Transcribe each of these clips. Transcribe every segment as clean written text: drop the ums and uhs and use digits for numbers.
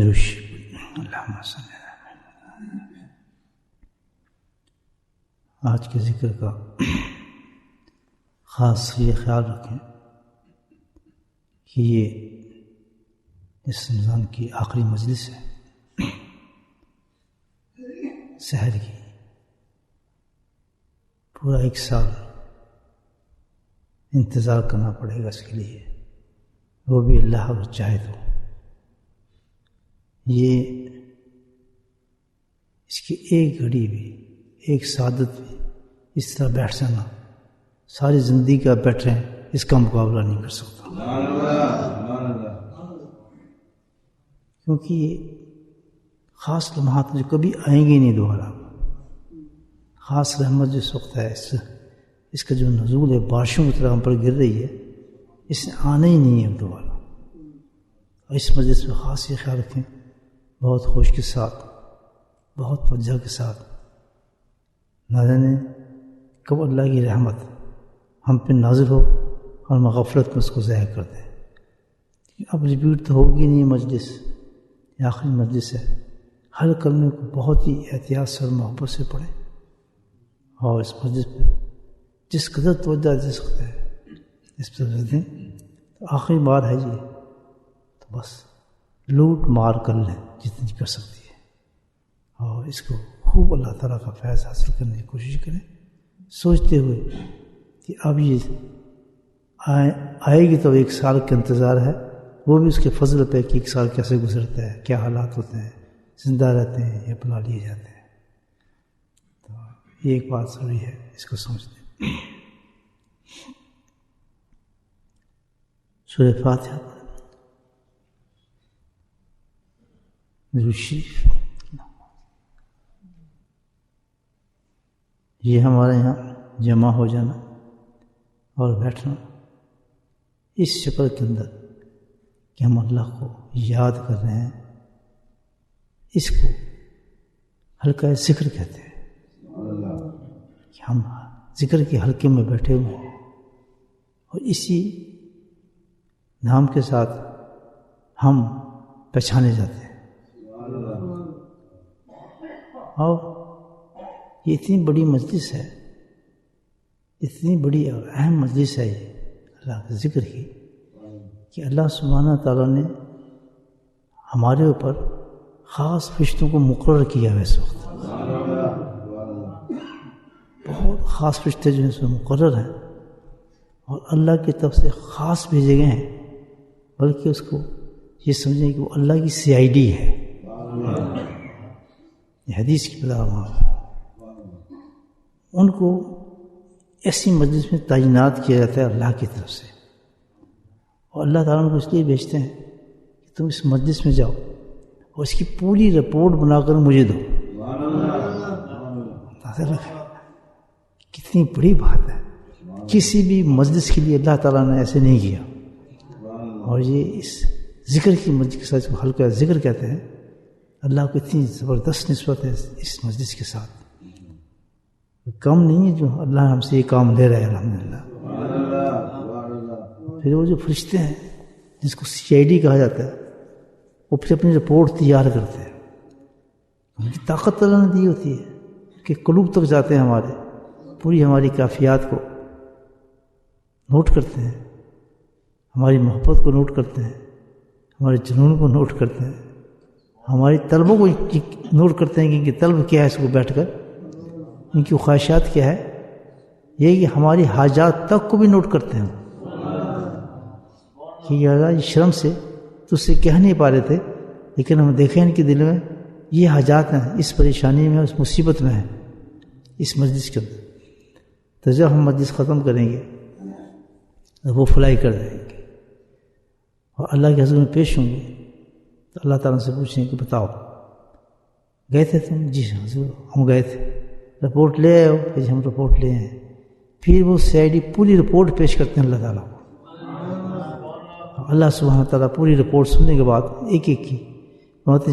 اللہم صلی اللہ۔ آج کے ذکر کا خاص یہ خیال رکھیں کہ یہ اس رمضان کی آخری مجلس ہے، سحر کی۔ پورا ایک سال انتظار کرنا پڑے گا اس کے لیے، وہ بھی اللہ اگر چاہے تو۔ یہ اس کی ایک گھڑی بھی، ایک سعادت بھی اس طرح بیٹھ جانا، ساری زندگی کا بیٹھ رہے ہیں، اس کا مقابلہ نہیں کر سکتا، کیونکہ یہ خاص لمحات جو کبھی آئیں گے نہیں دوبارہ۔ خاص رحمت جس وقت ہے، اس کا جو نزول ہے، بارشوں کی طرح ہم پر گر رہی ہے، اس نے آنا ہی نہیں ہے دوبارہ۔ اور اس مجلس میں خاص یہ خیال رکھیں، بہت ہوش کے ساتھ، بہت توجہ کے ساتھ، نہ جانے کب اللہ کی رحمت ہم پہ نازل ہو اور ہم غفلت میں اس کو ضائع کر دیں۔ اب ریپیٹ تو ہوگی نہیں مجلس، یہ آخری مجلس ہے۔ ہر کلمے کو بہت ہی احتیاط سے اور محبت سے پڑھیں، اور اس مجلس پہ جس قدر توجہ دے سکتے ہیں اس پہ دیں۔ تو آخری بار ہے یہ، تو بس لوٹ مار کر لیں جتنی کر سکتی ہے، اور اس کو خوب اللہ تعالیٰ کا فیض حاصل کرنے کی کوشش کریں، سوچتے ہوئے کہ اب یہ آئے گی تو ایک سال کا انتظار ہے، وہ بھی اس کے فضل پہ کہ ایک سال کیسے گزرتا ہے، کیا حالات ہوتے ہیں، زندہ رہتے ہیں یا بلا لیے جاتے ہیں۔ تو یہ ایک بات ضروری ہے، اس کو سمجھتے ہیں۔ سورہ فاتحہ درود شریف، یہ ہمارے یہاں جمع ہو جانا اور بیٹھنا اس شکل کے اندر کہ ہم اللہ کو یاد کر رہے ہیں، اس کو حلقہ ذکر کہتے ہیں، کہ ہم ذکر کے حلقے میں بیٹھے ہوئے ہیں، اور اسی نام کے ساتھ ہم پہچانے جاتے ہیں۔ اور یہ اتنی بڑی مجلس ہے، اتنی بڑی اور اہم مجلس ہے یہ اللہ کے ذکر کی، کہ اللہ سبحانہ تعالیٰ نے ہمارے اوپر خاص فرشتوں کو مقرر کیا ہے۔ اس وقت بہت خاص فرشتے جو ہیں اس میں مقرر ہیں، اور اللہ کی طرف سے خاص بھیجے گئے ہیں، بلکہ اس کو یہ سمجھیں کہ وہ اللہ کی CID ہے۔ یہ حدیث کی بلا ان کو ایسی مجلس میں تعینات کیا جاتا ہے اللہ کی طرف سے، اور اللہ تعالیٰ کو اس لیے بھیجتے ہیں کہ تم اس مجلس میں جاؤ اور اس کی پوری رپورٹ بنا کر مجھے دو۔ کتنی بڑی بات ہے، کسی بھی مجلس کے لیے اللہ تعالیٰ نے ایسے نہیں کیا۔ اور یہ اس ذکر کی مجلس کے ساتھ حلقہ ذکر کہتے ہیں، اللہ کو اتنی زبردست نسبت ہے اس مجلس کے ساتھ، کم نہیں ہے جو اللہ ہم سے یہ کام لے رہے ہیں الحمدللہ۔ پھر وہ جو فرشتے ہیں جس کو CID کہا جاتا ہے، وہ پھر اپنی رپورٹ تیار کرتے ہیں۔ ان کی طاقت اللہ نے دی ہوتی ہے کہ قلوب تک جاتے ہیں، ہمارے پوری ہماری کیفیات کو نوٹ کرتے ہیں، ہماری محبت کو نوٹ کرتے ہیں، ہمارے جنون کو نوٹ کرتے ہیں، ہماری طلبوں کو نوٹ کرتے ہیں کہ ان کی طلب کیا ہے، اس کو بیٹھ کر ان کی خواہشات کیا ہے، یہ کہ ہماری حاجات تک کو بھی نوٹ کرتے ہیں کہ یا اللہ یہ شرم سے تو اس سے کہہ نہیں پا رہے تھے، لیکن ہم دیکھیں ان کے دل میں یہ حاجات ہیں، اس پریشانی میں، اس مصیبت میں ہیں اس مجلس کے اندر۔ تو جب ہم مجلس ختم کریں گے وہ فلائی کر دیں گے اور اللہ کے حضور میں پیش ہوں گے، تو اللہ تعالیٰ سے پوچھیں کہ بتاؤ گئے تھے تم؟ جی حضور ہم گئے تھے۔ رپورٹ لے آئے ہو؟ کہ جی ہم رپورٹ لے آئے۔ پھر وہ CID پوری رپورٹ پیش کرتے ہیں اللہ تعالیٰ کو۔ اللہ سبحانہ تعالیٰ پوری رپورٹ سننے کے بعد ایک ایک کی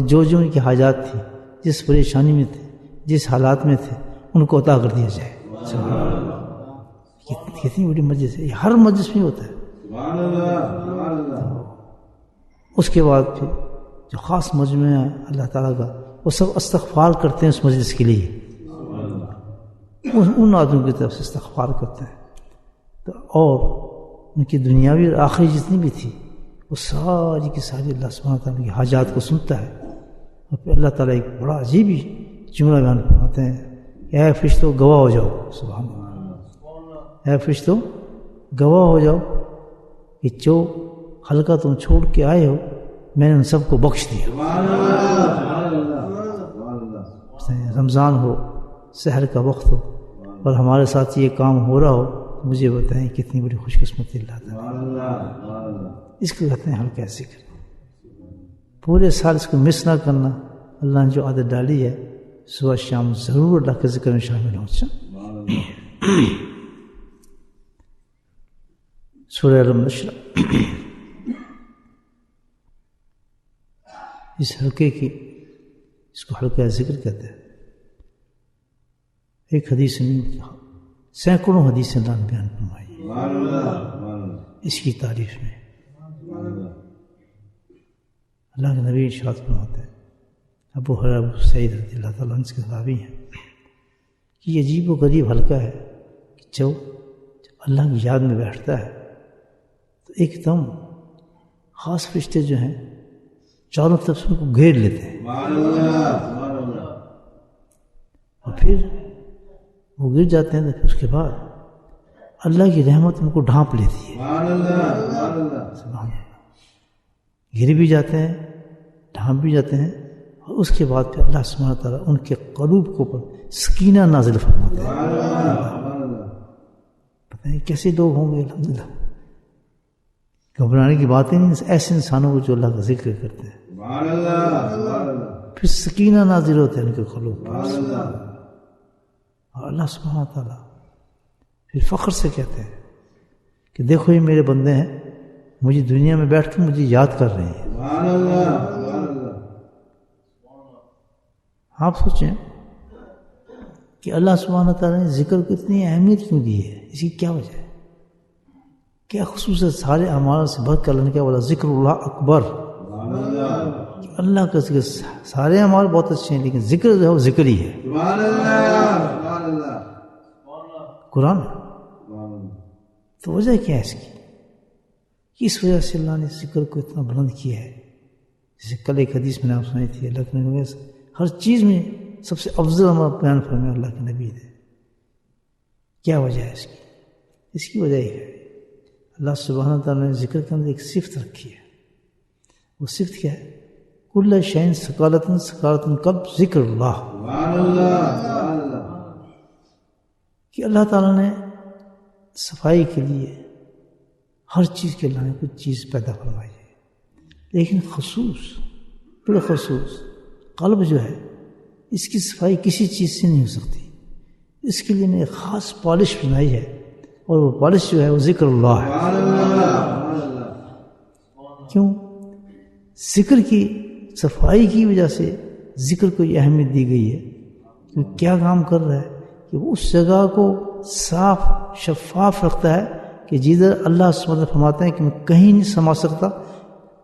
جو جو ان کی حاجات تھی، جس پریشانی میں تھے، جس حالات میں تھے، ان کو عطا کر دیا جائے۔ کتنی بڑی مجلس ہے، یہ ہر مجلس میں ہوتا ہے۔ اس کے بعد پھر جو خاص مجمع ہے اللہ تعالیٰ کا، وہ سب استغفار کرتے ہیں اس مجلس کے لیے، ان آدمیوں کی طرف سے استغفار کرتے ہیں. تو اور ان کی دنیاوی اور آخری جتنی بھی تھی وہ ساری کی ساری اللہ سبحانہ تعالیٰ کی حاجات کو سنتا ہے. اور پھر اللہ تعالیٰ ایک بڑا عجیب ہی جملہ بیان فرماتے ہیں کہ اے فرشتوں گواہ ہو جاؤ، سبحان اللہ، اے فرشتوں گواہ ہو جاؤ کہ جو حلقہ تم چھوڑ کے آئے ہو میں نے ان سب کو بخش دیا. رمضان ہو، سحر کا وقت ہو اور ہمارے ساتھ یہ کام ہو رہا ہو، مجھے بتائیں کتنی بڑی خوش قسمتی اللہ تعالیٰ. اس کو کہتے ہیں حلقہ ذکر. پورے سال اس کو مس نہ کرنا. اللہ نے جو عادت ڈالی ہے صبح شام ضرور اللہ کے ذکر میں شامل ہو. سورہ علم نشرح اس حلقے کی، اس کو حلقہ ذکر کہتے ہیں. ایک حدیث نہیں، سینکڑوں حدیثیں اللہ نے بیان فرمائی اس کی تعریف میں. اللہ کے نبی ارشاد فرماتے ہیں، ابو ہریرہ ابو سعید رضی اللہ تعالیٰ عنہ کے راوی ہیں، کہ یہ عجیب و غریب حلقہ ہے کہ جو اللہ کی یاد میں بیٹھتا ہے تو ایک دم خاص فرشتے جو ہیں چاروں طرف سے ان کو گھیر لیتے ہیں، اور پھر وہ گر جاتے ہیں. تو پھر اس کے بعد اللہ کی رحمت ان کو ڈھانپ لیتی ہے. سبحان اللہ. گر بھی جاتے ہیں، ڈھانپ بھی جاتے ہیں، اور اس کے بعد پھر اللہ سبحانہ تعالیٰ ان کے قلوب کے اوپر سکینہ نازل فرماتے ہیں. پتہ نہیں کیسے لوگ ہوں گے الحمدللہ. گھبرانے کی بات ہی نہیں، ایسے انسانوں کو جو اللہ کا ذکر کرتے ہیں پھر سکینہ نازل ہوتے ہیں ان کے قلوب پر. اور اللہ سبحانہ تعالیٰ پھر فخر سے کہتے ہیں کہ دیکھو یہ میرے بندے ہیں، مجھے دنیا میں بیٹھ کے مجھے یاد کر رہے ہیں. آپ سوچیں کہ اللہ سبحانہ تعالیٰ نے ذکر کو اتنی اہمیت کیوں دی ہے، اس کی کیا وجہ ہے، کیا خصوصیت سارے اعمال سے بڑھ کر اللہ نے کیا بولا ذکر اللہ اکبر. اللہ کا ذکر، سارے اعمال بہت اچھے ہیں لیکن ذکر جو ہے وہ ذکر ہی ہے. قرآن تو وجہ کیا ہے اس کی؟ اس وجہ سے اللہ نے ذکر کو اتنا بلند کیا ہے. جیسے کل ایک حدیث میں نے آپ سنائی تھی، اللہ کے نبی ہر چیز میں سب سے افضل ہمارا بیان فرمایا اللہ کے نبی نے. کیا وجہ ہے اس کی؟ اس کی وجہ یہ ہے اللہ سبحانہ تعالیٰ نے ذکر کے اندر ایک صفت رکھی ہے. وہ صفت کیا ہے؟ کل شین سکالتن سکالتن قلب ذکر اللہ. کہ اللہ تعالیٰ نے صفائی کے لیے ہر چیز کے اللہ نے کچھ چیز پیدا فرمائی ہے، لیکن بالخصوص قلب جو ہے اس کی صفائی کسی چیز سے نہیں ہو سکتی. اس کے لیے میں ایک خاص پالش بنائی ہے، اور وہ پالش جو ہے وہ ذکر اللہ ہے. کیوں؟ ذکر کی صفائی کی وجہ سے ذکر کو یہ اہمیت دی گئی ہے کہ کیا کام کر رہا ہے کہ وہ اس جگہ کو صاف شفاف رکھتا ہے کہ جدھر اللہ سبحانہ فرماتے ہیں کہ میں کہیں نہیں سما سکتا،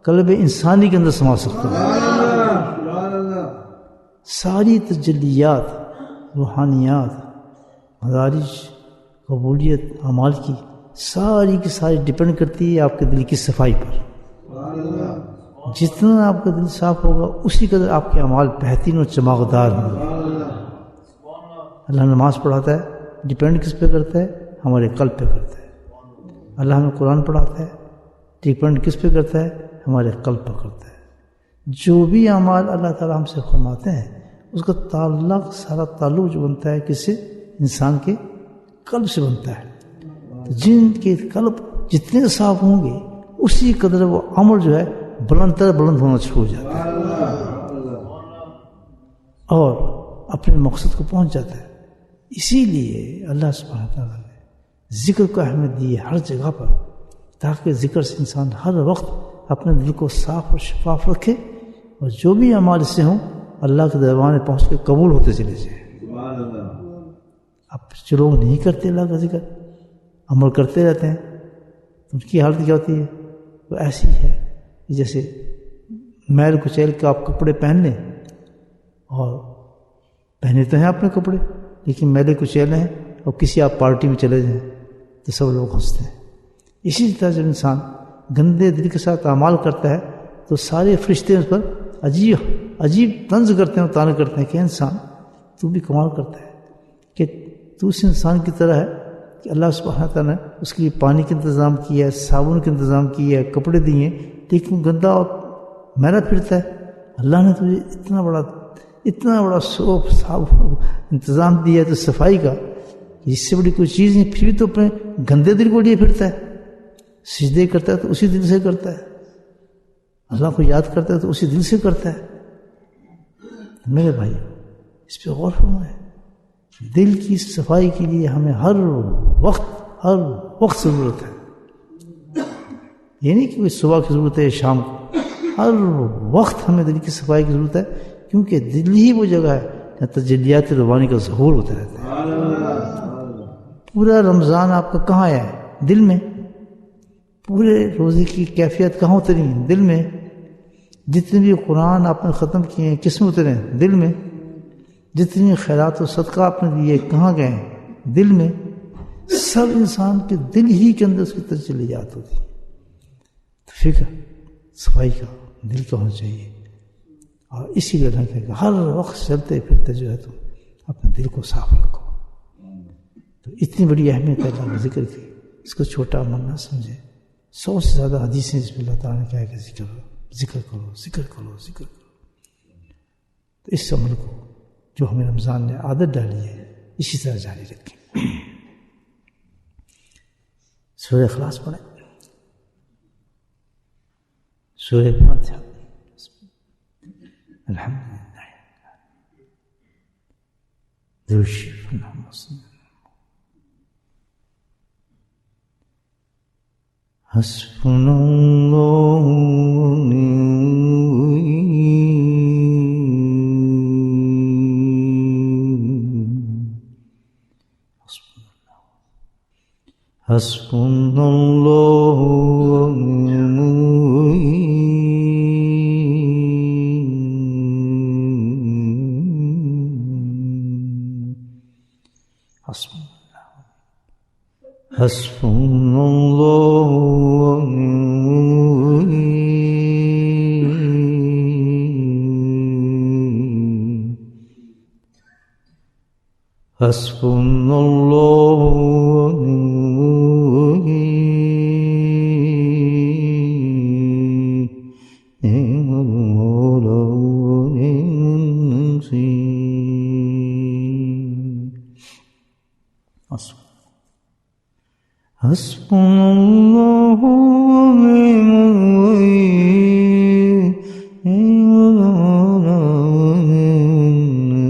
قلب انسانی کے اندر سما سکتا ہوں. ساری تجلیات، روحانیات، مدارج، قبولیت اعمال کی ساری کی ساری ڈپینڈ کرتی ہے آپ کے دل کی صفائی پر. جتنا آپ کا دل صاف ہوگا اسی قدر آپ کے اعمال بہترین اور چمکدار ہوں گے. اللہ نماز پڑھاتا ہے، ڈپینڈ کس پہ کرتا ہے؟ ہمارے قلب پہ کرتا ہے. اللہ ہمیں قرآن پڑھاتا ہے، ڈپینڈ کس پہ کرتا ہے؟ ہمارے قلب پہ کرتا ہے. جو بھی اعمال اللہ تعالیٰ ہم سے فرماتے ہیں اس کا تعلق، سارا تعلق جو بنتا ہے کس سے؟ انسان کے قلب سے بنتا ہے. تو جن کے قلب جتنے صاف ہوں گے اسی قدر وہ عمل جو ہے بلند ہونا شروع ہو جاتا ہے اور اپنے مقصد کو پہنچ جاتا ہے. اسی لیے اللہ سبحانہ تعالیٰ نے ذکر کو اہمیت دی ہے ہر جگہ پر، تاکہ ذکر سے انسان ہر وقت اپنے دل کو صاف اور شفاف رکھے، اور جو بھی اعمال اس سے ہوں اللہ کے دربار میں پہنچ کے قبول ہوتے چلے جائیں. اب جو لوگ نہیں کرتے اللہ کا ذکر، عمل کرتے رہتے ہیں، تو ان کی حالت کیا ہوتی ہے؟ وہ ایسی ہے جیسے میل کچیل کے آپ کپڑے پہن لیں، اور پہنے تو ہیں آپ نے کپڑے لیکن میلے کچیلے ہیں، اور کسی آپ پارٹی میں چلے جائیں تو سب لوگ ہنستے ہیں۔ اسی طرح جب انسان گندے دل کے ساتھ اعمال کرتا ہے تو سارے فرشتے اس پر عجیب طنز کرتے ہیں اور طعن کرتے ہیں کہ انسان تو بھی کمال کرتا ہے کہ تو اس انسان کی طرح ہے کہ اللہ سبحانہ تعالیٰ نے اس کے لیے پانی کا انتظام کیا ہے، صابن کا انتظام کیا ہے، کپڑے دیے، لیکن گندا اور میلا پھرتا ہے۔ اللہ نے تجھے اتنا بڑا سوپ صابن انتظام دیا ہے تو صفائی کا، اس سے بڑی کوئی چیز نہیں، پھر بھی تو اپنے گندے دل کو لیے پھرتا ہے۔ سجدے کرتا ہے تو اسی دل سے کرتا ہے، اللہ کو یاد کرتا ہے تو اسی دل سے کرتا ہے۔ میرے بھائی اس پہ غور فرمائیں، دل کی صفائی کے لیے ہمیں ہر وقت ضرورت ہے۔ یہ نہیں کہ کوئی صبح کی ضرورت ہے یا شام کو، ہر وقت ہمیں دل کی صفائی کی ضرورت ہے، کیونکہ دل ہی وہ جگہ ہے جہاں تجلیات روحانی کا ظہور ہوتا رہتا ہے۔ پورا رمضان آپ کا کہاں آیا ہے؟ دل میں۔ پورے روزے کی کیفیت کہاں اتری ہے؟ دل میں۔ جتنے بھی قرآن آپ نے ختم کیے ہیں کس میں اترے ہیں؟ دل میں۔ جتنی خیرات و صدقہ آپ نے دیے کہاں گئے ہیں؟ دل میں۔ سب انسان کے دل ہی کے اندر اس کی تجلیات ہوتی ہے۔ تو فکر صفائی کا دل کا ہونا چاہیے، اور اسی لیے اللہ کہے گا ہر وقت چلتے پھرتے جو ہے تم اپنے دل کو صاف رکھو۔ تو اتنی بڑی اہمیت ہے اللہ نے ذکر کی، اس کو چھوٹا عمل نہ سمجھے۔ 100 سے زیادہ حدیثیں اس میں اللہ تعالیٰ نے کہا کہ ذکر کرو۔ تو اس عمل کو جو ہمیں رمضان نے عادت ڈالی ہے اسی طرح جاری رکھیں۔ سورہ اخلاص پڑھیں، سورہ فاتحہ۔ الحمدللہ درود شریف محمد صلی اللہ علیہ وسلم۔ حسبنا اللہ حسبنا اللہ حسبنا اللہ حسبنا اللہ نعم المولا ونعم النصير۔ حسبنا اللہ ونعم الوکیل نعم المولا ونعم النصير۔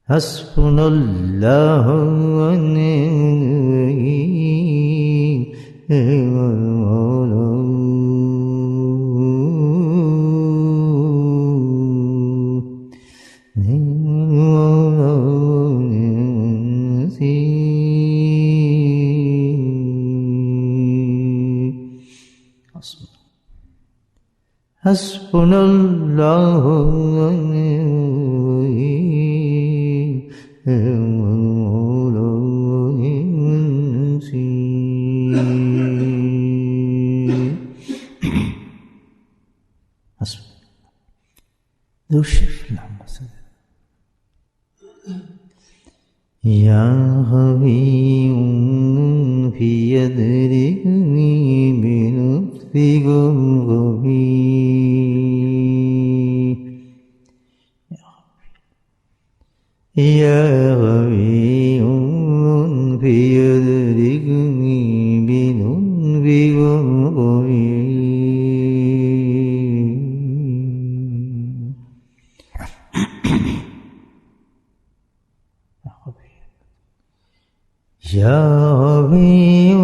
حسبنا اللہ ونعم الوکیل نعم المولا حسبنا اللہ ونعم الوکیل نعم المولا ونعم النصير۔ درود شریف محمد صلی اللہ علیہ وسلم۔ یا حبیب فی یدرکنی بلطفک الغفیر، یا حبیب فی یدرکنی بلطفک الغفیر، یا حبیب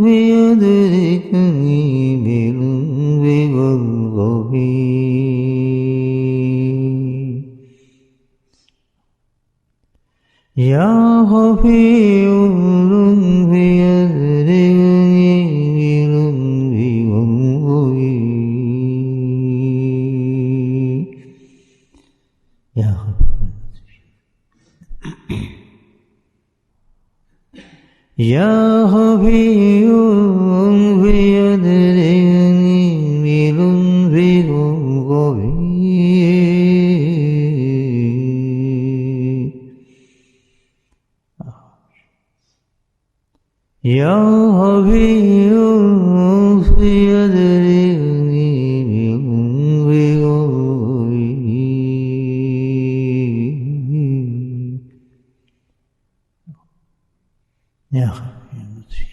فی یدرکنی بلطفک الغفیر، یا حبیب لطفي يدركني بلطفي وانظري يا يا خفي لطفي يدركني بلطفي وانظري يا خفي لطفي يدركني بلطفي وانظري يا خفي لطفي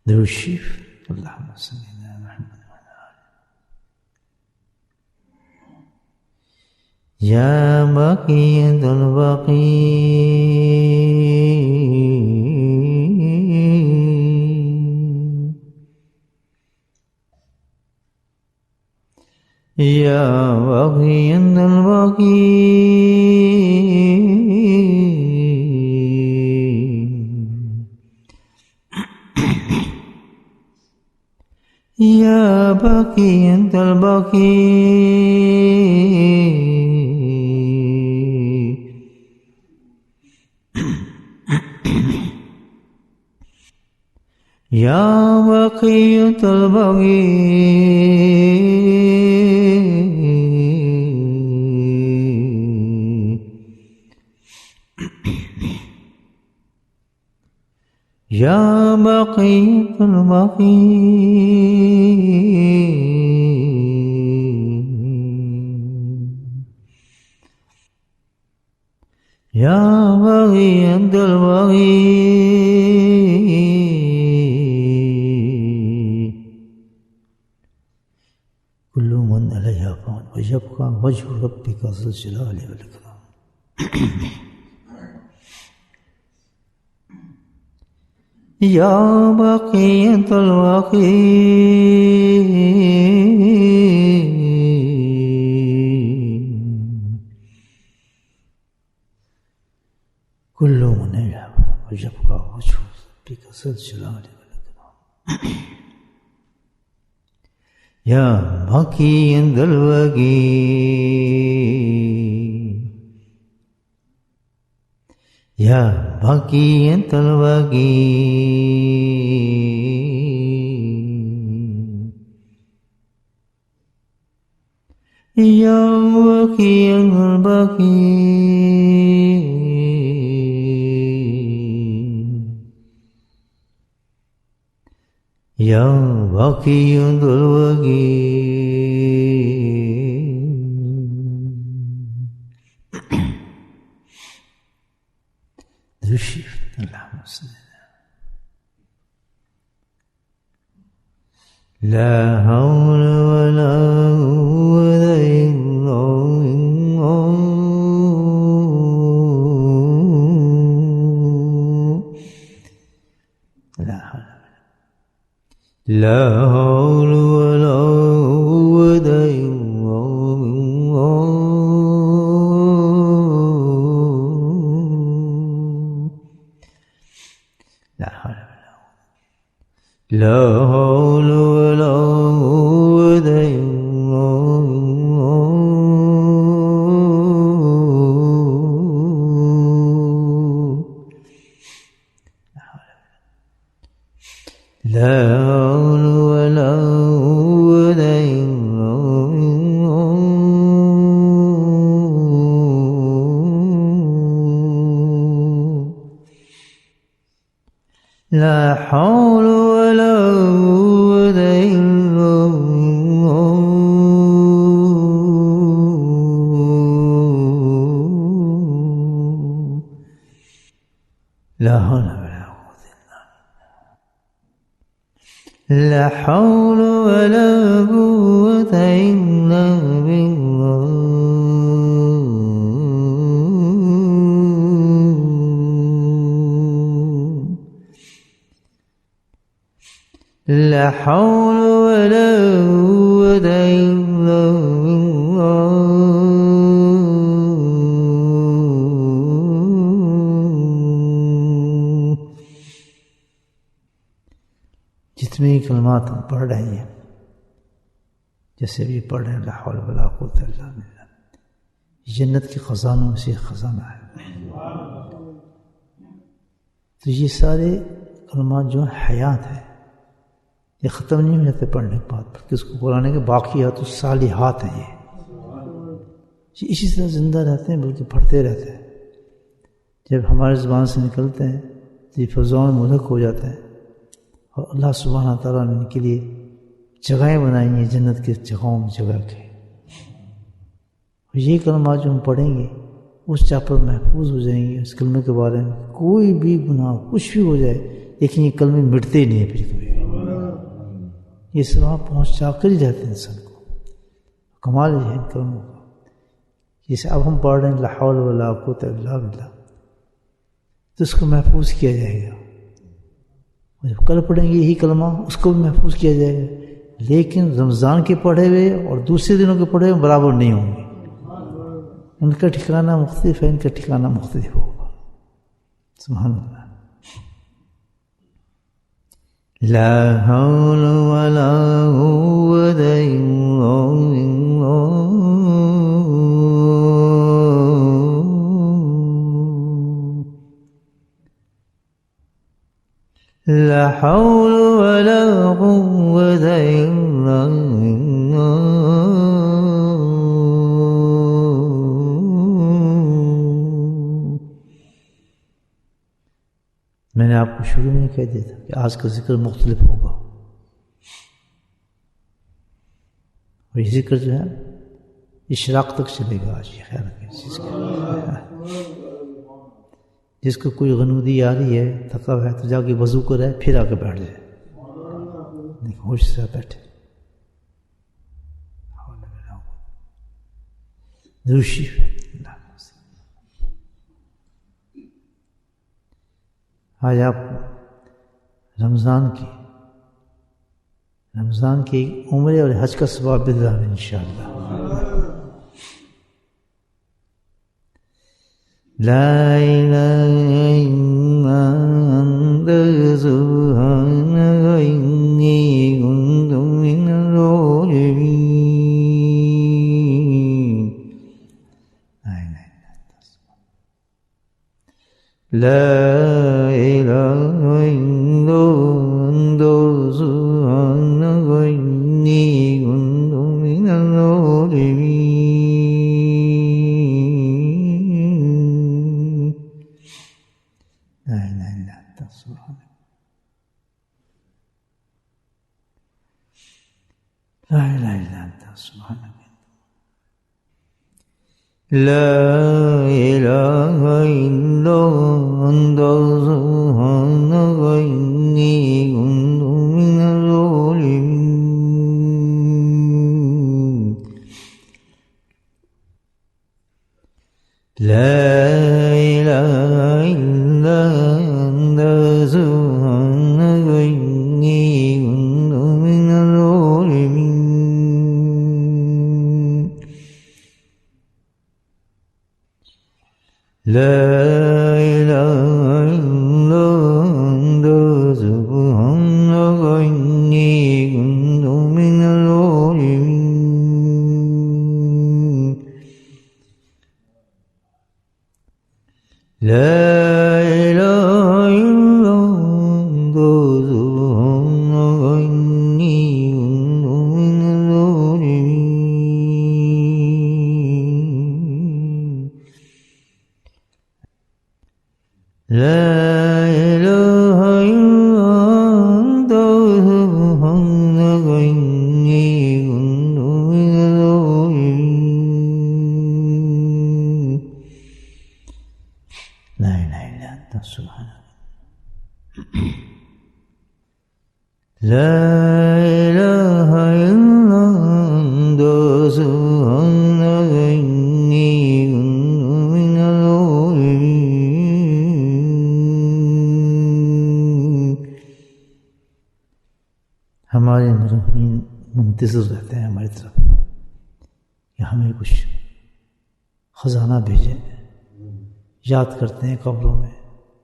ذو الشيف اللهم صل على محمد وعلى آله يا بقية البقي يا بقية البقي يا بقية البقي يا بقية البقي يا بقية البقي يا بقية البقي كل من عليها فان ويبقى وجه ربك ذو الجلال والإكرام يا بقية البقي كل من عليها ويبقى وجه ربك ذو الجلال والإكرام يا بقية البقي يا بقية البقي يا بقية البقي يا بقية البقي ذو الشيف اللهم صل لا حول ولا قوة إلا بالله لا حول ولا قوة إلا بالله لا حول لا حول ولا قوة إلا بالله لا حول ولا قوة إلا بالله لا حول ولا قوة إلا بالله لا حول ولا قوة لا حول ولا قوة إلا بالله لا حول ولا قوة إلا بالله جتنے کلمات ہم پڑھ رہے ہیں، جیسے بھی پڑھ رہے ہیں لا حول ولا قوت الا باللہ، جنت کے خزانوں سے خزانہ ہے. تو یہ سارے کلمات جو حیات ہیں، یہ ختم نہیں ہو جاتے پڑھنے کے بعد، بلکہ اس کو قرآن کے باقیات الصالحات ہیں. یہ اسی طرح زندہ رہتے ہیں، بلکہ پڑھتے رہتے ہیں. جب ہمارے زبان سے نکلتے ہیں تو یہ فضاؤں ملک ہو جاتا ہے، اور اللہ سبحانہ تعالیٰ نے ان کے لیے جگہیں بنائی ہیں جنت کے جگہوں میں جگہ کے. اور یہ کلمات جو ہم پڑھیں گے اس جا پر محفوظ ہو جائیں گے. اس کلمے کے بارے میں کوئی بھی گناہ کچھ بھی ہو جائے، لیکن یہ کلمے مٹتے نہیں ہیں. پھر کبھی یہ سب وہاں پہنچا کر ہی رہتے ہیں انسان کو. کمال ہے ان کلموں کا. جیسے اب ہم پڑھ رہے ہیں لا حول ولا قوت الا باللہ، تو اس کو محفوظ کیا جائے گا. جب کل پڑھیں گے یہی کلمہ، اس کو بھی محفوظ کیا جائے گا. لیکن رمضان کے پڑھے ہوئے اور دوسرے دنوں کے پڑھے ہوئے برابر نہیں ہوں گے. ان کا ٹھکانہ مختلف ہے، ان کا ٹھکانہ مختلف ہوگا. سبحان اللہ. لا حول ولا قوت الا باللہ. لا حول ولا قوت الا باللہ. میں نے آپ کو شروع میں کہہ دیا تھا کہ آج کا ذکر مختلف ہوگا، اور یہ ذکر جو ہے اشراق تک چلے گا. آج یہ خیال رکھیں، جس کو کوئی غنودی آ رہی ہے، تھکا ہوا ہے، تو جا کے وضو کرے، پھر آ کے بیٹھ جائے. ہوش سے بیٹھے. دوشی آج آپ رمضان کی عمرے اور حج کا ثواب مل رہا ہے انشاءاللہ. لا الہ الا انت سبحانک انی کنت من الظالمین. لا الہ الا انت سبحانک انی کنت من الظالمین. لا الہ الا انت سبحانک. لا الہ الا انت سبحانک. لا الہ الا انت سبحانک انی کنت من الظالمین. لا الہ الا انت سبحانک انی کنت من الظالمین. لا الہ الا انت سبحانک انی کنت من الظالمین. لا الہ الا انت سبحانک انی کنت من الظالمین. لا الہ الا انت سبحانک انی کنت من الظالمین. لا الہ الا انت سبحانک. لا الہ الا انت سبحانک انی کنت من الظالمین. ہمارے مرحومین منتظر رہتے ہیں ہماری طرف کہ ہمیں کچھ خزانہ بھیجیں. یاد کرتے ہیں قبروں میں،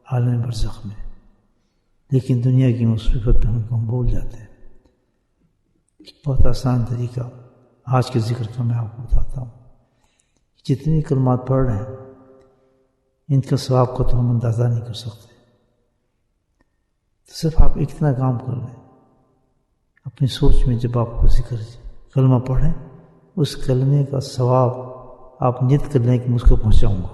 عالم برزخ میں لیکن دنیا کی مصیبت میں ہم بھول جاتے ہیں. بہت آسان طریقہ آج کے ذکر کا میں آپ کو بتاتا ہوں. جتنی کلمات پڑھ رہے ہیں ان کا ثواب کو تو ہم اندازہ نہیں کر سکتے. تو صرف آپ اتنا کام کر لیں اپنی سوچ میں، جب آپ کو ذکر کلمہ پڑھیں اس کلمے کا ثواب آپ نیت کر لیں کہ میں اس کو پہنچاؤں گا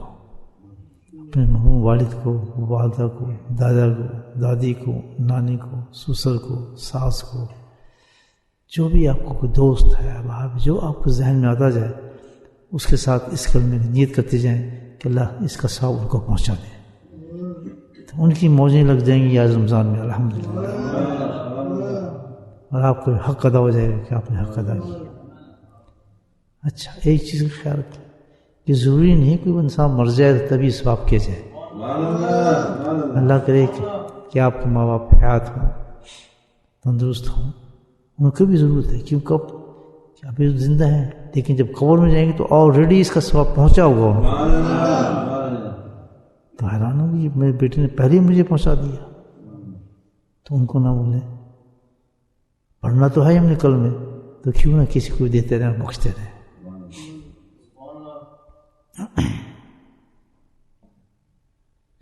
اپنے مرحوم والد کو، والدہ کو، دادا کو، دادی کو، نانی کو، سسر کو، ساس کو، جو بھی آپ کو کوئی دوست ہے، احباب، جو آپ کو ذہن میں آتا جائے اس کے ساتھ اس کلمے کی نیت کرتے جائیں کہ اللہ اس کا ثواب ان کو پہنچا دے. تو ان کی موجیں لگ جائیں گی آج رمضان میں الحمدللہ، اور آپ کا حق ادا ہو جائے گا کہ آپ نے حق ادا کیا. اچھا، ایک چیز کا خیال رکھیں کہ ضروری نہیں کوئی انسان مر جائے تبھی ثواب کیا جائے. اللہ کرے کہ آپ کے ماں باپ حیات ہوں، تندرست ہوں، ان کو بھی ضرورت ہے کیونکہ ابھی زندہ ہیں، لیکن جب قبر میں جائیں گے تو آلریڈی اس کا ثواب پہنچا ہوگا ان کو. تو حیران ہوگی میرے بیٹے نے پہلے ہی مجھے پہنچا دیا. تو ان کو نہ بولیں، پڑھنا تو ہے ہم نے کل میں، تو کیوں نہ کسی کو دیتے رہیں، بخشتے رہیں.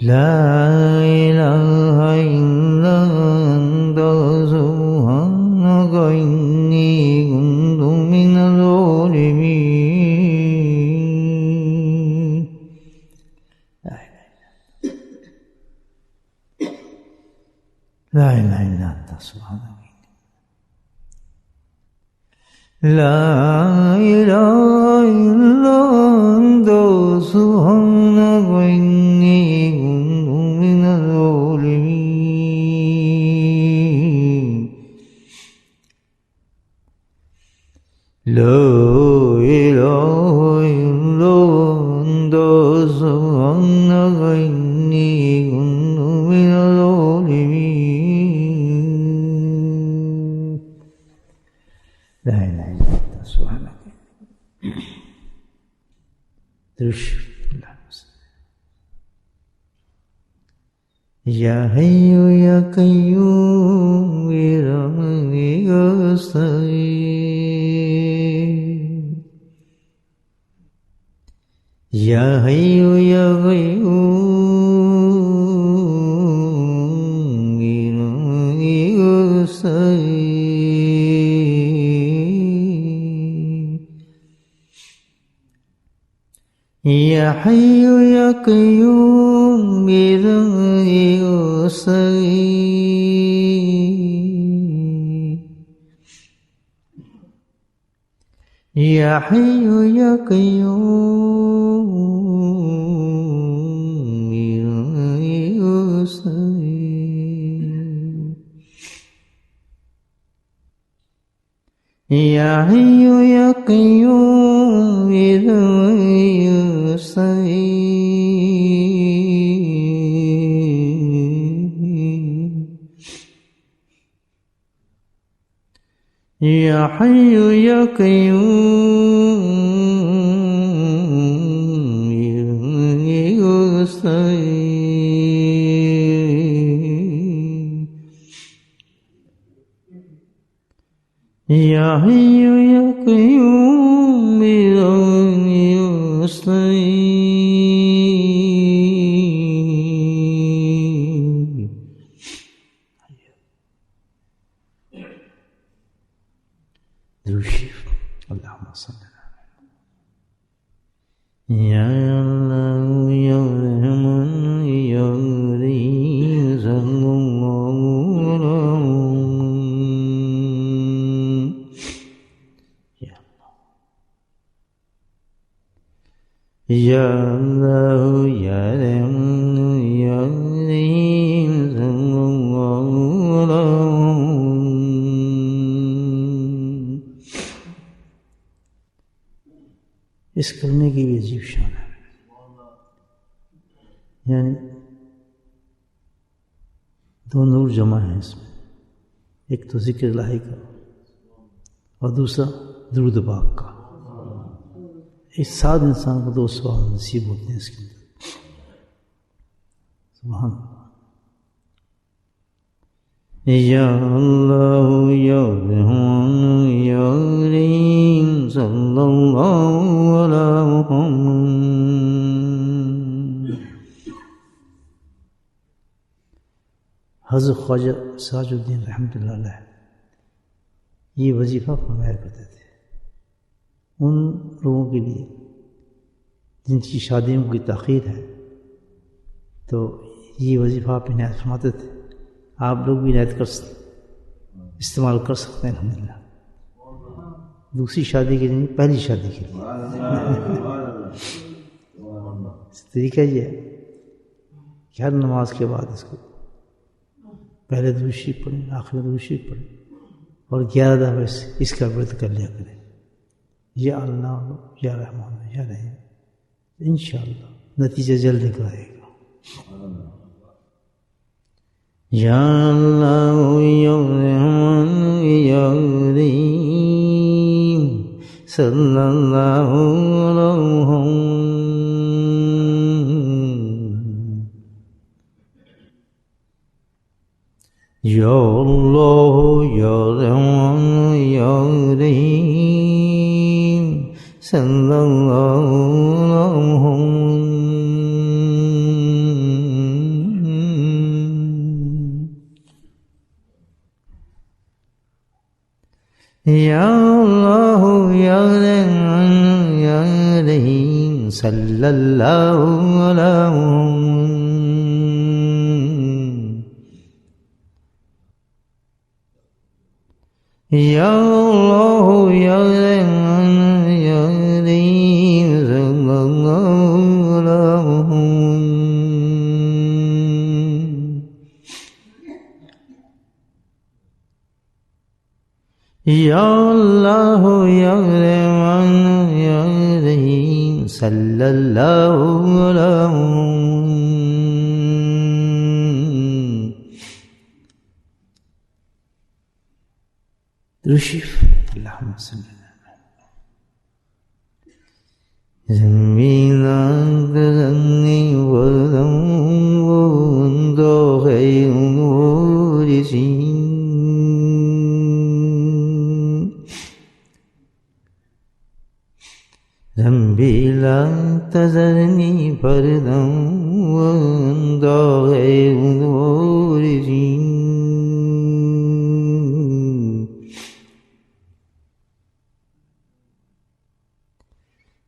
لا الہ الا انت سبحانک انی کنت من الظالمین. لا الہ الا انت سبحانک لا الہ الا انت سبحانک انی کنت من الظالمین. لا الہ الا انت سبحانک انی کنت من الظالمین. لا الہ الا انت سبحانک. یا حی یا قیوم برحمتک استغیث. یا حی یا قیوم برحمتک استغیث. یا حی یا قیوم برحمتک استغیث. یا حی یا قیوم برحمتک استغیث. یا حی یا قیوم برحمتک استغیث. یا حی یا قیوم برحمتک استغیث. یا حی یا قیوم برحمتک استغیث. اللہم صلی یا اللہ یا رحمان یا رحیم صلی اللہ علیہ. یا اللہ یا رحمان یا رحیم صلی اللہ علیہ. اس کلمے کی بھی عجیب شان ہے، یعنی دو نور جمع ہیں اس میں، ایک تو ذکر الہی کا اور دوسرا درود پاک کا. اس ساتھ انسان کو دو ثواب نصیب ہوتے ہیں اس کے اندر. سبحان اللہ. یا اللہ یا رحمان یا رحیم صلی اللہ علی محمد. حضرت خواجہ سراج الدین رحمۃ اللہ علیہ یہ وظیفہ فرمایا کرتے تھے ان لوگوں کے لیے جن کی شادیوں کی تاخیر ہے، تو یہ وظیفہ آپ عنایت فرماتے تھے. آپ لوگ بھی عنایت استعمال کر سکتے ہیں الحمدللہ، دوسری شادی کے لیے، پہلی شادی کے لیے. طریقہ یہ ہے کہ ہر نماز کے بعد اس کو پہلے درود شریف پڑھیں، آخر میں درود شریف پڑھیں، اور 11 دفعہ اس کا ورد کر لیا کریں. یا اللہ یا رحمان یا رحیم، انشاءاللہ نتیجہ جلد نکل آئے گا. یا اللہ یا رحمان یا رحیم صلی اللہ علیہ وسلم. یا اللہ یا رحمان یا رحیم صلی اللہ علیہ وسلم. یا اللہ یا رحمان یا رحیم صلی اللہ علیہ وسلم. یا اللہ یا رحمان یا رحیم صلی اللہ علیہ وسلم. یا اللہ یا رحمان یا رحیم صلی اللہ علیہ وسلم. رشیف اللہم صلی اللہ زمیناں تزنی وردم وندو خیر ورسین. ذنبی لا تذرنی فردا وانت خیر الوارثین.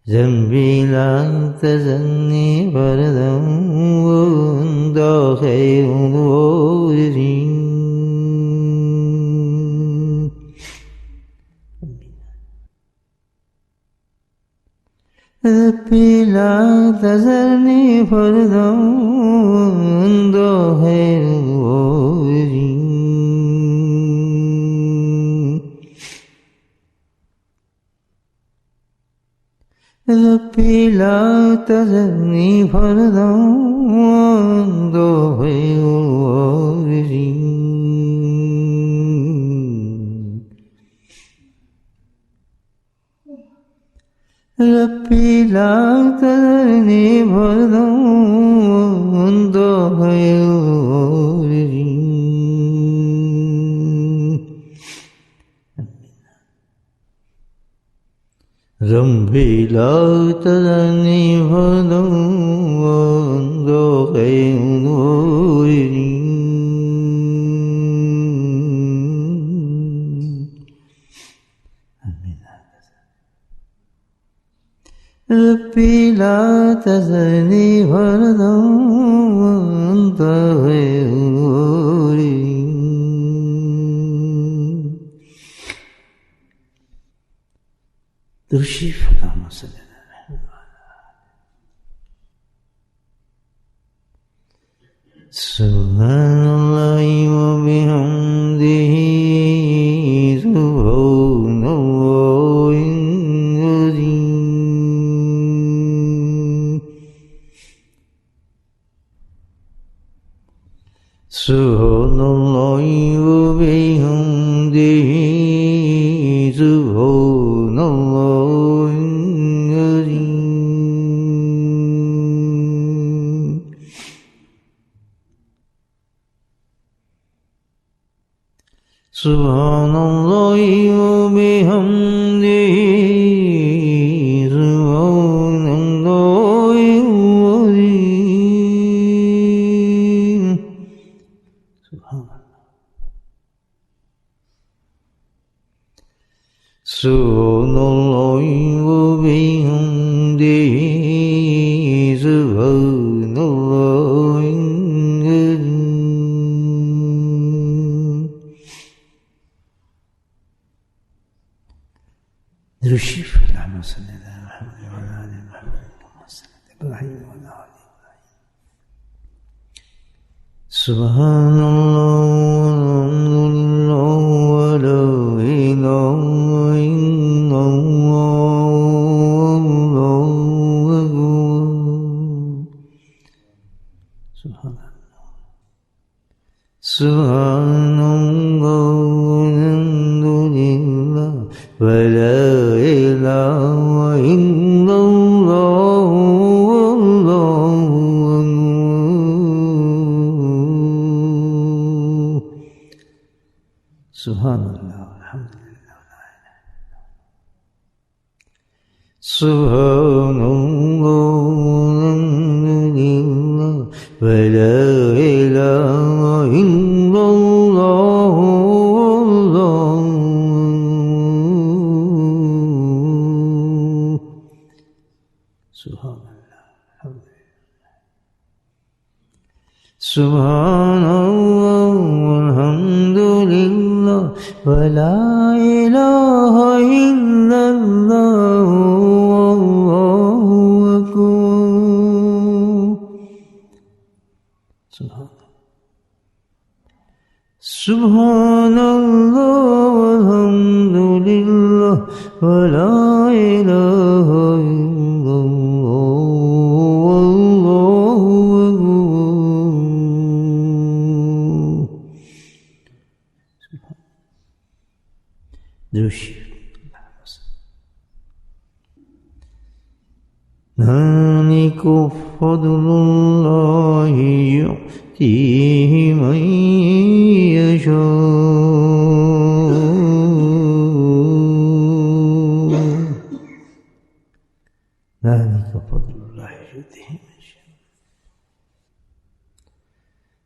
ذنبی لا تذرنی فردا وانت خیر الوارثین. ربی لا تذرنی فردا وانت خیر الوارثین. ربی لا تذرنی فردا وانت خیر الوارثین. ربی لا تذرنی فردا وانت خیر الوارثین. ربی لا تذرنی فردا وانت خیر الوارثین. ربی لا تذرنی فردا وانت خیر الوارثین. درشیف اللہم صلی اللہ علیہ وسلم. سبحان اللہ و بحمدہ سبحان اللہ العظیم. سبحان اللہ و بحمدہ سبحان اللہ العظیم. Subhanallahi wa bihamdihi, Subhanallahi al-azim. Subhanallah. Subhanallahi wa bihamdihi, Subhanallahi al-azim. درشيف اللهم صل على محمد وعلى ال محمد كما صليت على ابراهيم وعلى ال ابراهيم. سبحان الله والحمد لله ولا اله الا الله والله اكبر. سبحان الله. سبحان الله والحمد لله ولا Subhanallah, alhamdulillah, Subhanallah, alhamdulillah, wa la ilaha illallah, Subhanallah, alhamdulillah, Subhanallah, alhamdulillah, wa la ilaha illallah, wallahu akbar. Subhanallah, walhamdulillah, wa la ilaha illallah, wallahu akbar. Drushi. ذلك فضل الله يؤتيه من يشاء. ذلك فضل الله يؤتيه من يشاء.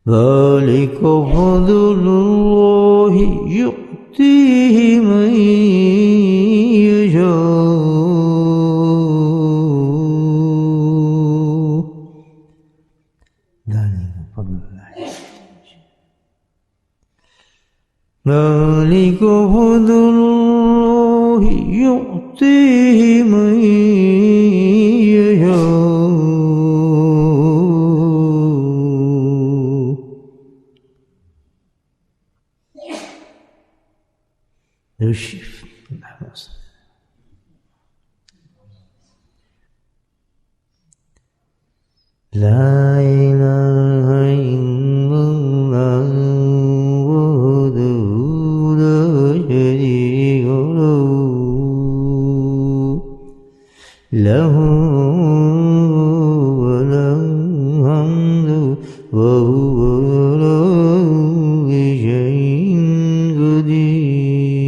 ذلك فضل الله يؤتيه من يشاء. ذلك فضل الله يؤتيه من يشاء. الشيف لا إله إلا الله له وله الحمد وهو على كل شيء قدير.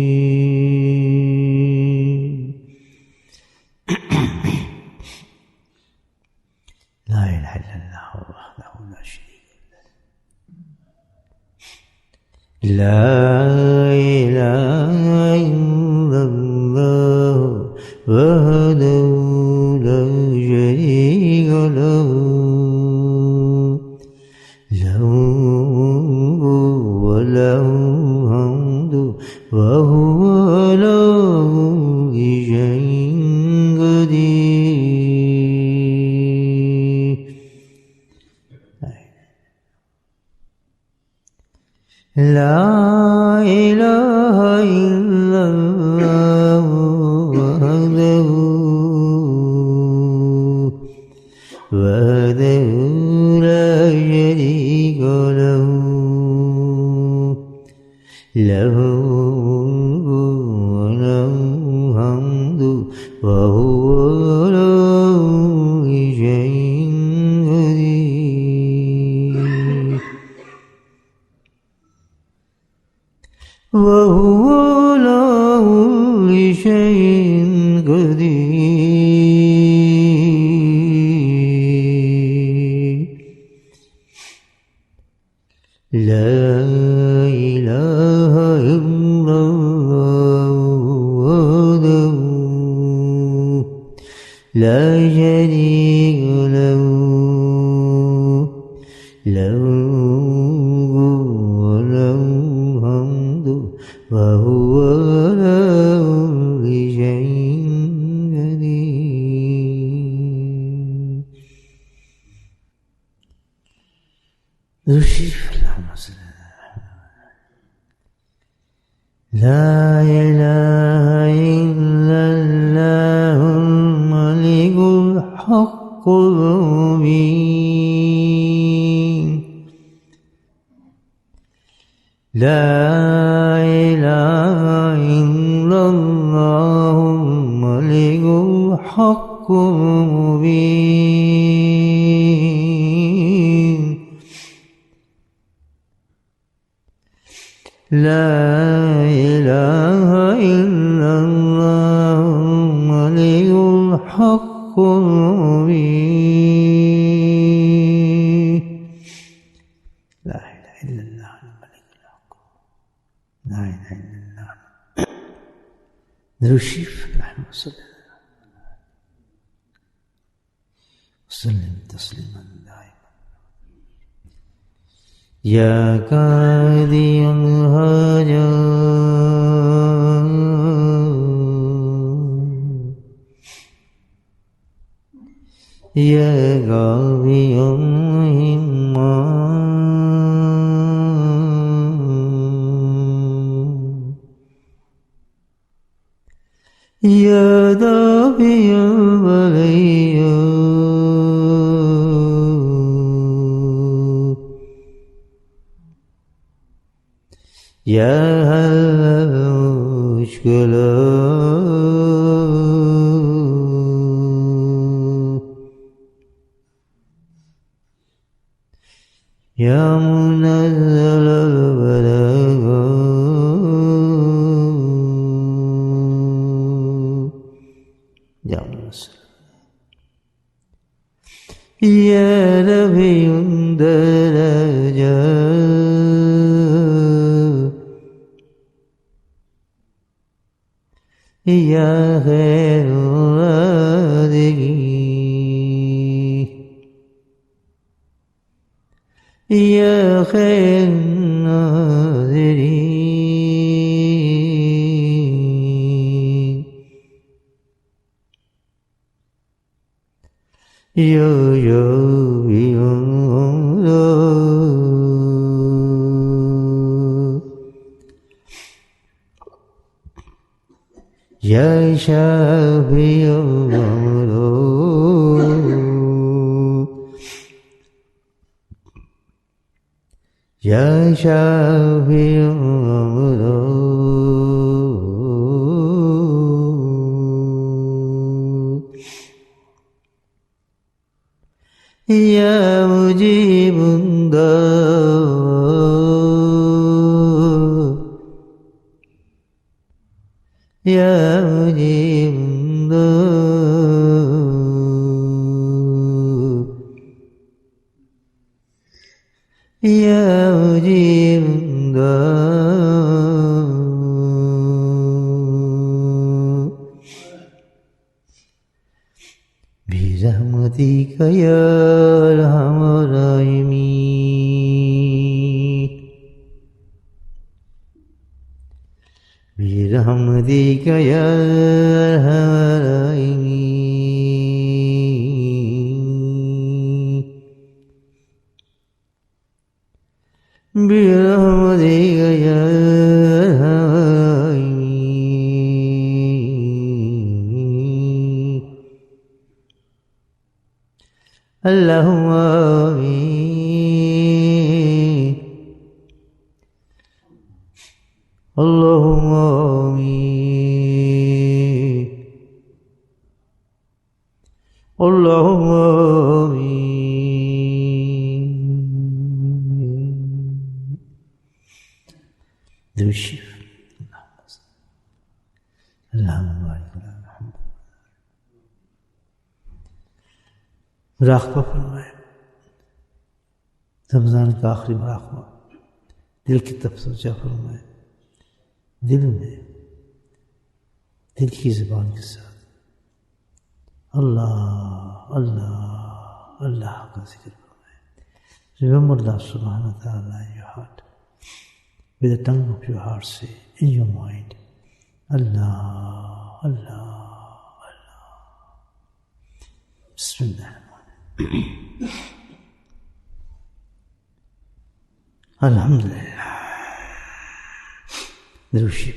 لا إله إلا الله وحده لا شريك له. لا إله إلا الله وحده لا شريك له. له وله الحمد وهو على كل شيء قدير. لا إله إلا الله وحده لا شريك له. له وله الحمد وهو على كل شيء قدير. وهو على كل شيء قدير. لا إله إلا الله وحده لا شريك له له وله الحمد وهو على كل شيء قدير. اللهم صل لا إله إلا الله الملك الحق المبين. لا إله إلا الله الملك الحق المبين. لا إله إلا الله الملك الحق المبين. لا إله إلا الله الملك الحق. لا إله إلا الله. نرشيف اللهم صل وسلم تسليما دائما. يا قاضي الحاجات يا قاضي الهمات يا دافع البليات يا هل المشكلات يا منزل البلاغات يا منزل يا رفيع الدرجات يا خير الرازقين يا خير الناظرين يا جابي يا شافي الأمراض يا شافي الأمراض يا مجيب الدعوات يا مجيب الدعوات يا مجيب الدعوات برحمتك يا أرحم الراحمين برحمتك يا أرحم الراحمين برحمتك يا أرحم الراحمين. اللهم آمين. اللهم آمين. اللهم آمين. درود الشریف. اللہم بارک علی محمد. مراقبہ فرمائے رمضان کا آخری مراقبہ، دل کی تفسیر فرمائے، دل میں دل کی زبان کے ساتھ اللہ اللہ اللہ کا ذکر فرمائے. Remember Allah subhanahu wa ta'ala in your heart, with the tongue of your heart say, in your mind, Allah, Allah, Allah. Bismillah. Alhamdulillah. Drushi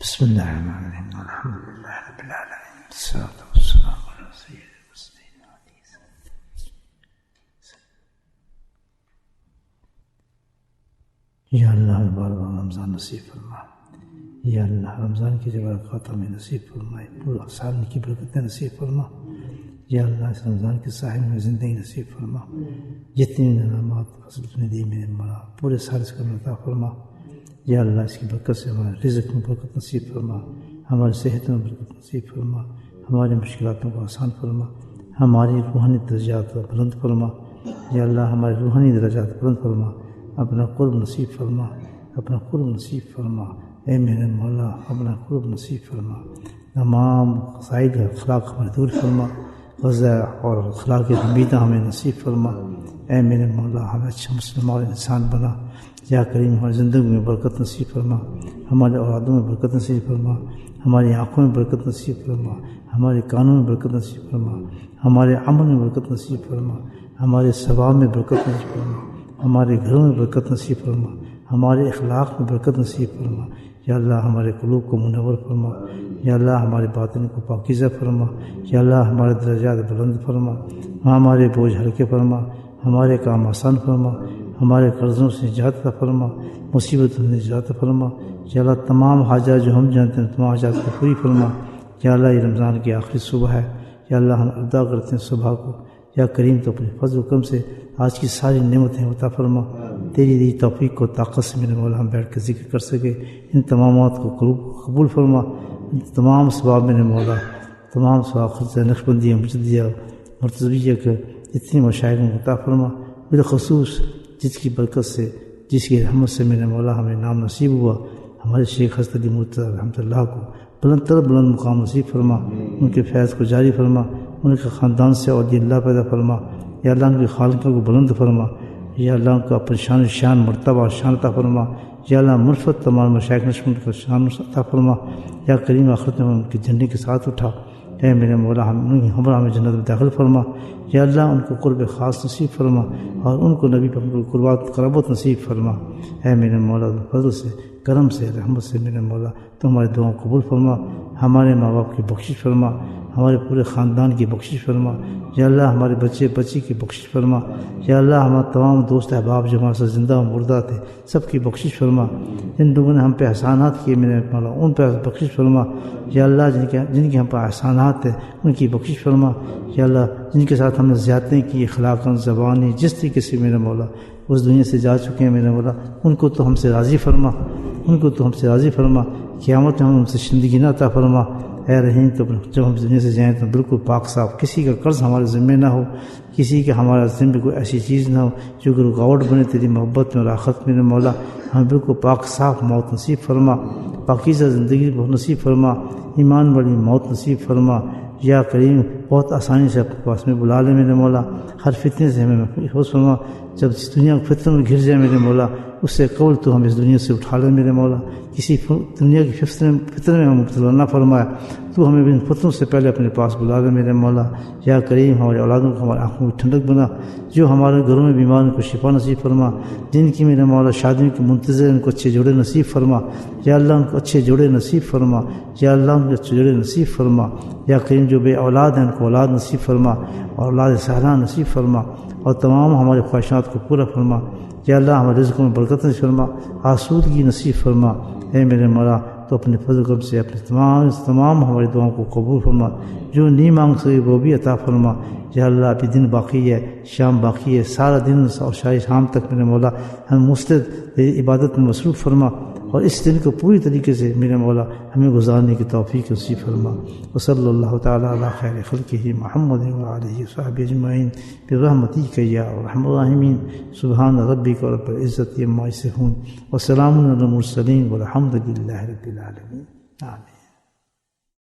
بسم الله الرحمن الرحيم الحمد لله رب العالمين والصلاة والسلام على سيد المرسلين. یا اللہ بار بار رمضان نصیب فرما، یا اللہ رمضان کی جگہ خاتمہ نصیب فرمائے، پورا سال کی برکتیں نصیب فرما. یا اللہ اس رمضان کے ساحل میں زندگی نصیب فرما، جتنی نعمات فضل نے دی میرے مولا پورے سال اس کا عطا فرما. یا اللہ اس کی برکت سے ہمارے رزق میں برکت نصیب فرما، ہماری صحت میں برکت نصیب فرما، ہماری مشکلاتوں کو آسان فرما، ہماری روحانی درجات کو بلند فرما. یا اللہ ہماری روحانی درجات بلند فرما، اپنا قرب نصیب فرما، اپنا قرب نصیب فرما. اے میرے مولا اپنا قرب نصیب فرما، تمام قصائد اخلاق ہمیں دور فرما، غزہ اور اخلاق حمیدہ ہمیں نصیب فرما. اے میرے مولا ہمیں اچھا مسلم اور انسان بنا. یا کریم ہماری زندگی میں برکت نصیب فرما، ہمارے اولادوں میں برکت نصیب فرما، ہماری آنکھوں میں برکت نصیب فرما، ہمارے کانوں میں برکت نصیب فرما، ہمارے عمل میں برکت نصیب فرما، ہمارے ثواب میں برکت نصیب فرما، ہمارے گھروں میں برکت نصیب فرما، ہمارے اخلاق میں برکت نصیب فرما. یا اللہ ہمارے قلوب کو منور فرما، یا اللہ ہمارے باطن کو پاکیزہ فرما، یا اللہ ہمارے درجات بلند فرما، ہمارے بوجھ ہلکے فرما، ہمارے کام آسان فرما، ہمارے قرضوں سے نجات عطا فرما، مصیبتوں سے نجات فرما. یا اللہ تمام حاجات جو ہم جانتے ہیں تمام حاجات کو پوری فرما. یا اللہ یہ رمضان کی آخری صبح ہے، یا اللہ ہم ادا کرتے ہیں صبح کو. یا کریم تو اپنے فضل و کرم سے آج کی ساری نعمتیں عطا فرما. تیری دی توفیق کو طاقت سے میرے مولا ہم بیٹھ کے ذکر کر سکے. ان تمامات کو قبول فرما. ان تمام ثواب میرے مولا، تمام ثواب خود نقشبندیہ مجدیہ مرتضویہ کے جتنی مشاہد میں عطا فرما. بالخصوص جس کی برکت سے، جس کی رحمت سے میرے مولا ہمیں نام نصیب ہوا، ہمارے شیخ حضرت علی مرتضیٰ رحمۃ اللہ کو بلند مقام نصیب فرما. ان کے فیض کو جاری فرما، ان کے خاندان سے اولیاء اللہ پیدا فرما. یا اللہ ان کی خالقوں کو بلند فرما. یا اللہ ان کا اپنی شان مرتبہ شان عطا فرما. یا اللہ مرفت تمام مشائخ نشمن کو شان عطا فرما. یا کریم آخرت میں ان کی جھنڈی کے ساتھ اٹھا. اے میرے مولا ہمارا ہمیں جنت میں داخل فرما. یا اللہ ان کو قرب خاص نصیب فرما، اور ان کو نبی پر قربت نصیب فرما. اے میرے مولا فضل سے، کرم سے، رحمت سے میرے مولا تو ہماری دعاؤں قبول فرما. ہمارے ماں باپ کی بخشش فرما، ہمارے پورے خاندان کی بخشش فرما. یا اللہ ہمارے بچے بچی کی بخشش فرما. یا اللہ ہمارے تمام دوست احباب جو ہمارے ساتھ زندہ و مردہ تھے سب کی بخشش فرما. جن لوگوں نے ہم پہ احسانات کیے میرے مولا ان پہ بخشش فرما. یا اللہ جن کے ہم پہ احسانات ہیں ان کی بخشش فرما. یا اللہ جن کے ساتھ ہم نے زیادتیں کی اخلاقاً زبانی جس طریقے سے میرے مولا اس دنیا سے جا چکے ہیں میرے مولا ان کو تو ہم سے راضی فرما، ان کو تو ہم سے راضی فرما. قیامت میں ہم سے شندگی نہ عطا فرما. اے رحیم تو جب ہم دنیا سے جائیں تو بالکل پاک صاف، کسی کا قرض ہمارے ذمہ نہ ہو، کسی کا ہمارا ذمہ کوئی ایسی چیز نہ ہو جو کہ رکاوٹ بنے تیری محبت میں اور آخرت میں مولا. ہمیں بالکل پاک صاف موت نصیب فرما، پاکیزہ زندگی نصیب فرما، ایمان والی موت نصیب فرما. یا کریم بہت آسانی سے اپنے پاس میں بلا لے میرے مولا. ہر فتنے سے ہمیں محفوظ فرما. جب اس دنیا کے فتنوں میں گھر جائے میرے مولا اس سے قبل تو ہم اس دنیا سے اٹھا لے میرے مولا. کسی دنیا کی فتنے میں ہم مبتلا نہ فرمایا، تو ہمیں ان فتنوں سے پہلے اپنے پاس بلا لے میرے مولا. یا کریم ہمارے اولادوں کو ہماری آنکھوں میں ٹھنڈک بنا، جو ہمارے گھروں میں بیمار ان کو شفا نصیب فرما، جن کی میرے مولا شادیوں کے منتظر ان کو اچھے جوڑے نصیب فرما. یا اللہ ان کو اچھے جوڑے نصیب فرما. یا اللہ ان کو اچھے جوڑے نصیب فرما. یا کریم جو بے اولاد ہیں ان کو اولاد نصیب فرما اور اولاد صالحہ نصیب فرما، اور تمام ہمارے خواہشات کو پورا فرما. یا اللہ ہمارے رزقوں میں برکت نصیب فرما، آسودگی نصیب فرما. اے میرے مولا تو اپنے فضل کرم سے اپنے تمام ہماری دعاؤں کو قبول فرما، جو نہیں مانگ سکے وہ بھی عطا فرما۔ یا اللہ ابھی دن باقی ہے، شام باقی ہے، سارا دن اور شام تک میرے مولا ہم مستد عبادت میں مصروف فرما، اور اس دن کو پوری طریقے سے میرے مولا ہمیں گزارنے کی توفیق نصیب فرما۔ وصلی اللہ تعالیٰ علی خیر خلقہ محمد وآلہ وصحبہ اجمعین برحمتک یا ارحم الراحمین۔ سبحان ربک رب العزۃ عما یصفون وسلام علی المرسلین والحمد للہ رب العالمین۔ آمین۔